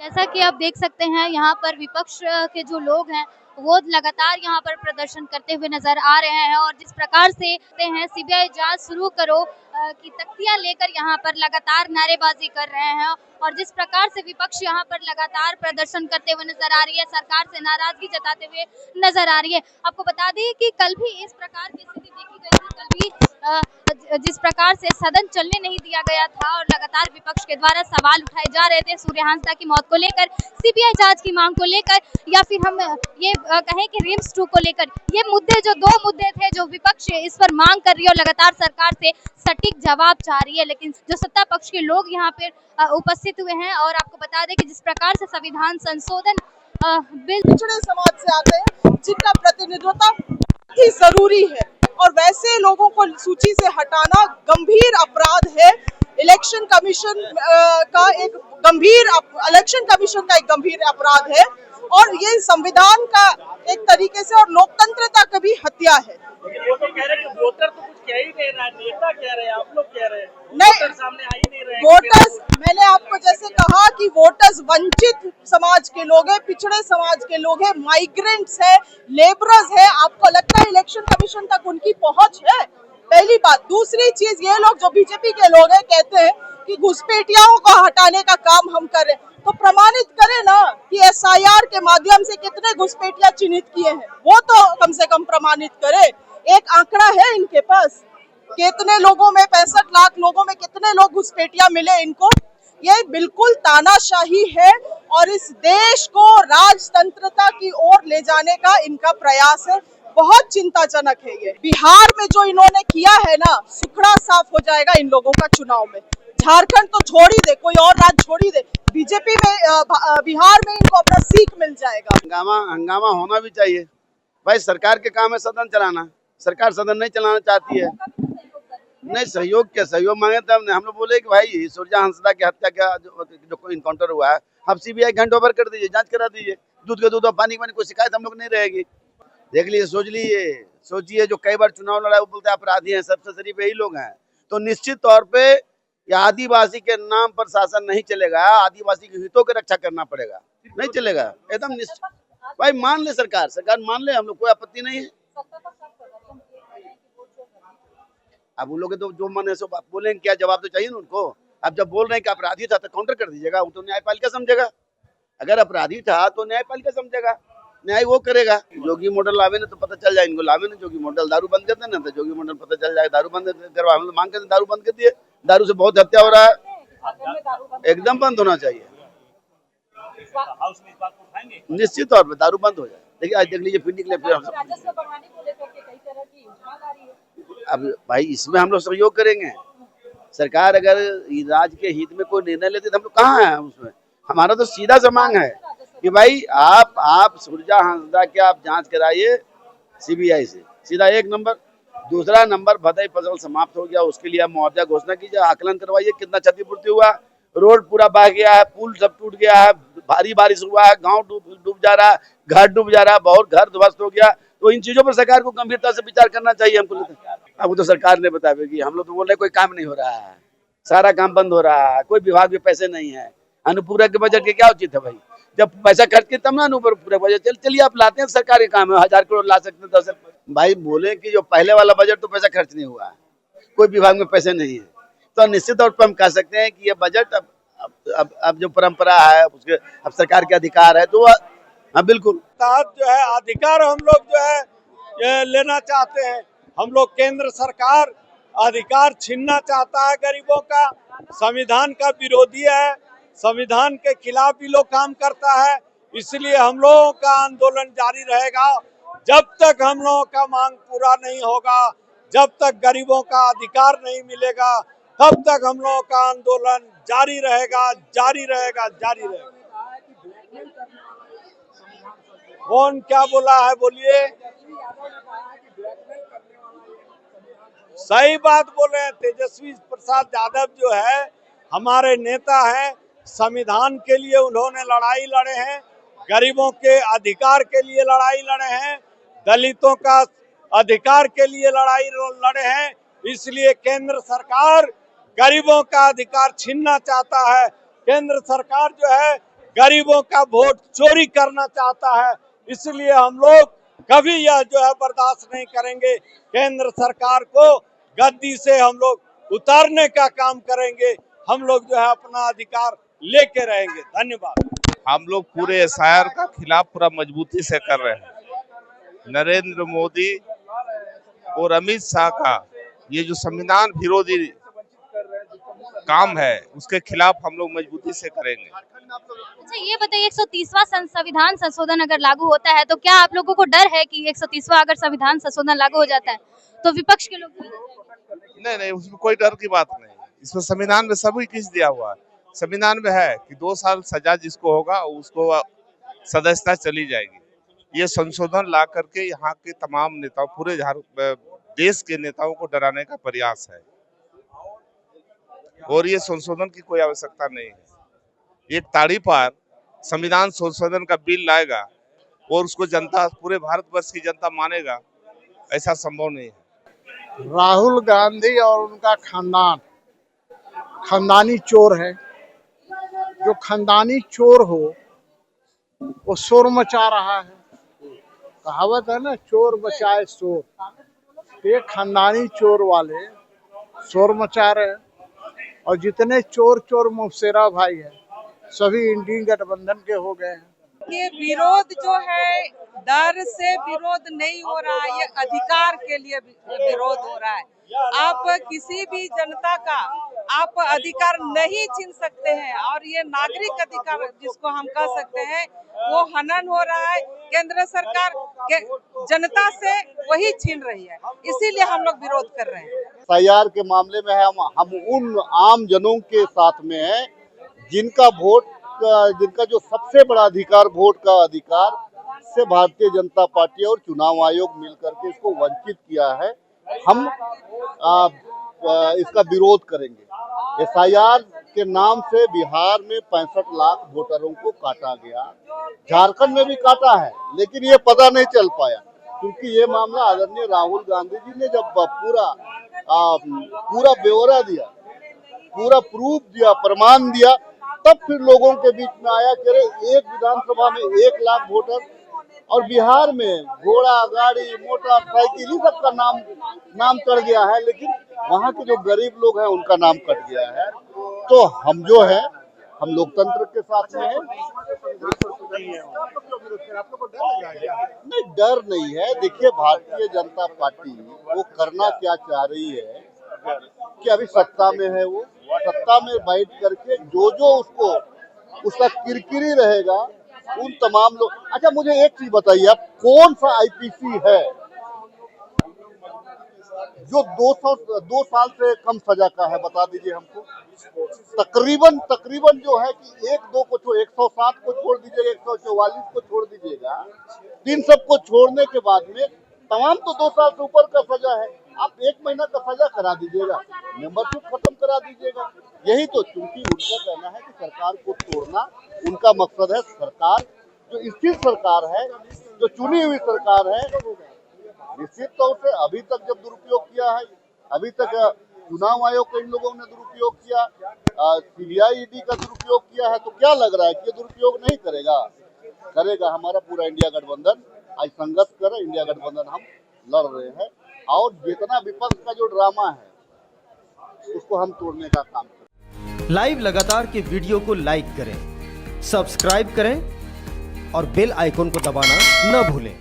जैसा कि आप देख सकते हैं यहाँ पर विपक्ष के जो लोग हैं वो लगातार यहाँ पर प्रदर्शन करते हुए नजर आ रहे हैं और जिस प्रकार से कहते हैं सीबीआई जांच शुरू करो की तख्तियां लेकर यहाँ पर लगातार नारेबाजी कर रहे हैं और जिस प्रकार से विपक्ष यहाँ पर लगातार प्रदर्शन करते हुए नजर आ रही है, सरकार से नाराजगी जताते हुए नजर आ रही है। आपको बता दें कि कल भी इस प्रकार की स्थिति देखी गई थी, कल भी जिस प्रकार से सदन चलने नहीं दिया गया था और लगातार विपक्ष के द्वारा सवाल उठाए जा रहे थे सूर्य हांसदा की मौत को लेकर, सीबीआई जांच की मांग को लेकर या फिर हम ये कहें कि रिम्स 2 को लेकर, ये मुद्दे जो 2 मुद्दे थे जो विपक्ष इस पर मांग कर रही है और लगातार सरकार से सटीक जवाब चाह रही है। लेकिन जो सत्ता पक्ष के लोग यहाँ पर उपस्थित हुए हैं और आपको बता दें कि जिस प्रकार से संविधान संशोधन बिल पिछड़े समाज से आते हैं जिनका प्रतिनिधित्व ही जरूरी है और वैसे लोगों को सूची से हटाना गंभीर अपराध है। इलेक्शन कमीशन का एक गंभीर अपराध है और ये संविधान का एक तरीके से और लोकतंत्रता का भी हत्या है। वो तो कह रहे हैं कि वोटर तो कुछ कह ही नहीं रहा, नेता कह रहे हैं, आप लोग कह रहे हैं नहीं, सामने आ ही नहीं रहे। वोटर्स, मैंने आपको जैसे कहा कि वोटर्स वंचित समाज के लोग हैं, पिछड़े समाज के लोग हैं, माइग्रेंट्स है, लेबरर्स है। आपको लगता है इलेक्शन कमीशन तक उनकी पहुंच है? पहली बात। दूसरी चीज, ये लोग जो बीजेपी के लोग हैं कहते हैं कि घुसपैठियों को हटाने का काम हम करें, तो प्रमाणित करें ना कि एसआईआर के माध्यम से कितने घुसपैठिया चिन्हित किए हैं, वो तो कम से कम प्रमाणित करें। एक आंकड़ा है इनके पास, कितने लोगों में, 65 लाख लोगों में कितने लोग घुसपैठिया मिले इनको? ये बिल्कुल तानाशाही है और इस देश को राजतंत्रता की ओर ले जाने का इनका प्रयास है। बहुत चिंताजनक है ये। बिहार में जो इन्होंने किया है ना, सुखड़ा साफ हो जाएगा इन लोगों का चुनाव में। झारखंड तो छोड़ ही दे, कोई और राज्य छोड़ ही दे, बीजेपी में बिहार में इनको अपना सीख मिल जाएगा। हंगामा होना भी चाहिए भाई, सरकार के काम है सदन चलाना, सरकार सदन नहीं चलाना चाहती है। नहीं, सहयोग क्या, सहयोग मांगे तब हम लोग बोले कि भाई सूर्य हांसदा की हत्या का जो इनकाउंटर हुआ है, अब सीबीआई हैंड ओवर कर दीजिए, जांच करा दीजिए, दूध का दूध और पानी का पानी, कोई शिकायत हम लोग नहीं रहेगी। देख लीजिए, सोच लीजिए, सोचिए जो कई बार चुनाव लड़ा वो बोलते हैं अपराधी हैं, सबसे शरीफ यही लोग हैं। तो निश्चित तौर पे या आदिवासी के नाम पर शासन नहीं चलेगा, आदिवासी के हितों की रक्षा करना पड़ेगा, नहीं चलेगा एकदम निश्चित। भाई मान ले, सरकार मान ले, हम लोग कोई आपत्ति नहीं है। अब उन लोग तो जो मन है सो बोलेंगे, क्या जवाब तो चाहिए ना उनको। अब जब बोल रहे हैं कि अपराधी था तो काउंटर कर दीजिएगा, वो तो न्यायपालिका समझेगा। अगर अपराधी था तो न्यायपालिका समझेगा, न्याय वो करेगा। जोगी मॉडल लावे ना तो पता चल जाए, इनको लावे ना जोगी मॉडल, दारू बंद करते ना तो जोगी मॉडल पता चल जाए, दारू बंद करवा, हम मांग करते दारू बंद कर दिए, दारू से बहुत हत्या हो रहा है, एकदम बंद होना चाहिए। निश्चित तौर पर दारू बंद हो जाए। देखिए आज देख लीजिए, फिर निकले फिर अब भाई इसमें हम लोग सहयोग करेंगे। सरकार अगर राज्य के हित में कोई निर्णय लेती तो हम लोग कहाँ हैं उसमें। हमारा तो सीधा सा मांग है कि भाई आप सूर्य हांसदा के आप जांच कराइए सीबीआई से, सीधा एक नंबर। दूसरा नंबर, भदई फसल समाप्त हो गया, उसके लिए मुआवजा घोषणा कीजिए, आकलन करवाइए कितना क्षतिपूर्ति हुआ, रोड पूरा बह गया है, पुल सब टूट गया है, भारी बारिश हुआ है, गांव डूब जा रहा है, घर डूब जा रहा है, बहुत घर ध्वस्त हो गया। तो इन चीजों पर सरकार को गंभीरता से विचार करना चाहिए हमको। अब वो तो सरकार ने बताएगी, हम लोग तो बोल रहे कोई काम नहीं हो रहा है, सारा काम बंद हो रहा है, कोई विभाग में पैसे नहीं है। अनुपूरक के बजट के क्या उचित है भाई, जब पैसा खर्च के तब ना अनुपूरक बजट। चलिए आप लाते हैं, सरकार के काम है, 1000 करोड़ ला सकते हैं, 10 भाई बोले कि जो पहले वाला बजट तो पैसा खर्च नहीं हुआ है, कोई विभाग में पैसे नहीं है, तो निश्चित तौर पर हम कह सकते हैं कि ये बजट अब जो परंपरा है उसके अब सरकार के अधिकार है, तो हाँ बिल्कुल जो है अधिकार हम लोग जो है लेना चाहते हैं। हम लोग केंद्र सरकार अधिकार छीनना चाहता है गरीबों का, संविधान का विरोधी है, संविधान के खिलाफ भी लोग काम करता है। इसलिए हम लोगों का आंदोलन जारी रहेगा जब तक हम लोगों का मांग पूरा नहीं होगा, जब तक गरीबों का अधिकार नहीं मिलेगा, तब तक हम लोगों का आंदोलन जारी रहेगा, जारी रहेगा, जारी रहेगा। कौन क्या बोला है बोलिए? सही बात बोले हैं। तेजस्वी प्रसाद यादव जो है हमारे नेता हैं, संविधान के लिए उन्होंने लड़ाई लड़े हैं, गरीबों के अधिकार के लिए लड़ाई लड़े हैं, दलितों का अधिकार के लिए लड़ाई लड़े हैं। इसलिए केंद्र सरकार गरीबों का अधिकार छीनना चाहता है। केंद्र सरकार जो है गरीबों का वोट चोरी करना चाहता है। इसलिए हम लोग कभी यह जो है बर्दाश्त नहीं करेंगे। केंद्र सरकार को गद्दी से हम लोग उतारने का काम करेंगे। हम लोग जो है अपना अधिकार लेके रहेंगे। धन्यवाद। हम लोग पूरे एसआईआर का खिलाफ पूरा मजबूती से कर रहे हैं। नरेंद्र मोदी और अमित शाह का ये जो संविधान विरोधी काम है उसके खिलाफ हम लोग मजबूती से करेंगे। अच्छा ये बताइए 130वां संविधान संशोधन अगर लागू होता है तो क्या आप लोगों को डर है कि 130वां अगर संविधान संशोधन लागू हो जाता है तो विपक्ष के लोग नहीं, उसमें कोई डर की बात नहीं। इसमें संविधान में सभी कुछ दिया हुआ है। संविधान में है कि 2 साल सजा जिसको होगा उसको सदस्यता चली जाएगी। ये संशोधन ला करके यहाँ के तमाम नेताओं, पूरे देश के नेताओं को डराने का प्रयास है और ये संशोधन की कोई आवश्यकता नहीं है। एक ताड़ी पर संविधान संशोधन का बिल लाएगा और उसको जनता, पूरे भारतवर्ष की जनता मानेगा, ऐसा संभव नहीं है। राहुल गांधी और उनका खानदान खानदानी चोर है। जो खानदानी चोर हो वो शोर मचा रहा है। कहावत है ना, चोर बचाए शोर। ये खानदानी चोर वाले शोर मचा रहे हैं और जितने चोर मौसेरा भाई है सभी इंडियन गठबंधन के हो गए हैं। ये विरोध जो है डर से विरोध नहीं हो रहा है, ये अधिकार के लिए विरोध हो रहा है। आप किसी भी जनता का आप अधिकार नहीं छीन सकते हैं और ये नागरिक अधिकार जिसको हम कह सकते हैं वो हनन हो रहा है। केंद्र सरकार के जनता से वही छीन रही है, इसीलिए हम लोग विरोध कर रहे हैं। एसआईआर के मामले में हम उन आम जनों के साथ में हैं जिनका जो सबसे बड़ा अधिकार, वोट का अधिकार से भारतीय जनता पार्टी और चुनाव आयोग मिलकर के इसको वंचित किया है। हम इसका विरोध करेंगे। एसआईआर के नाम से बिहार में 65 लाख वोटरों को काटा गया, झारखंड में भी काटा है, लेकिन ये पता नहीं चल पाया क्योंकि ये मामला आदरणीय राहुल गांधी जी ने जब पूरा ब्यौरा दिया, पूरा प्रूफ दिया, प्रमाण दिया, तब फिर लोगों के बीच में आया कि अरे एक विधानसभा में 1 लाख वोटर और बिहार में घोड़ा गाड़ी मोटरसाइकिल ही सबका नाम चढ़ गया है, लेकिन वहाँ के जो गरीब लोग हैं उनका नाम कट गया है। तो हम जो है हम लोकतंत्र के साथ में हैं। नहीं, डर नहीं है। देखिए, भारतीय जनता पार्टी वो करना क्या चाह रही है कि अभी सत्ता में है, वो सत्ता में बैठ करके जो उसको उसका किरकिरी रहेगा उन तमाम लोग। अच्छा, मुझे एक चीज बताइए, आप कौन सा आईपीसी है जो 2 साल से कम सजा का है, बता दीजिए हमको। तकरीबन जो है कि 1-2 को 107 को छोड़ दीजिएगा, 144 को छोड़ दीजिएगा, इन सबको छोड़ने के बाद में तमाम तो 2 साल से ऊपर का सजा है। आप 1 महीना का सजा करा दीजिएगा, मेंबरशिप खत्म करा दीजिएगा। यही तो, क्योंकि उनका कहना है कि सरकार को तोड़ना उनका मकसद है। सरकार जो स्थिर सरकार है, जो चुनी हुई सरकार है, निश्चित तौर से अभी तक जब दुरुपयोग किया है, अभी तक चुनाव आयोग के इन लोगों ने दुरुपयोग किया, सीबीआई ईडी का दुरुपयोग किया है, तो क्या लग रहा है कि ये दुरुपयोग नहीं करेगा। हमारा पूरा इंडिया गठबंधन आज संघर्ष कर, इंडिया गठबंधन हम लड़ रहे हैं और जितना विपक्ष का जो ड्रामा है उसको हम तोड़ने का काम करें। लाइव लगातार के वीडियो को लाइक करें, सब्सक्राइब करें और बेल आइकन को दबाना न भूलें।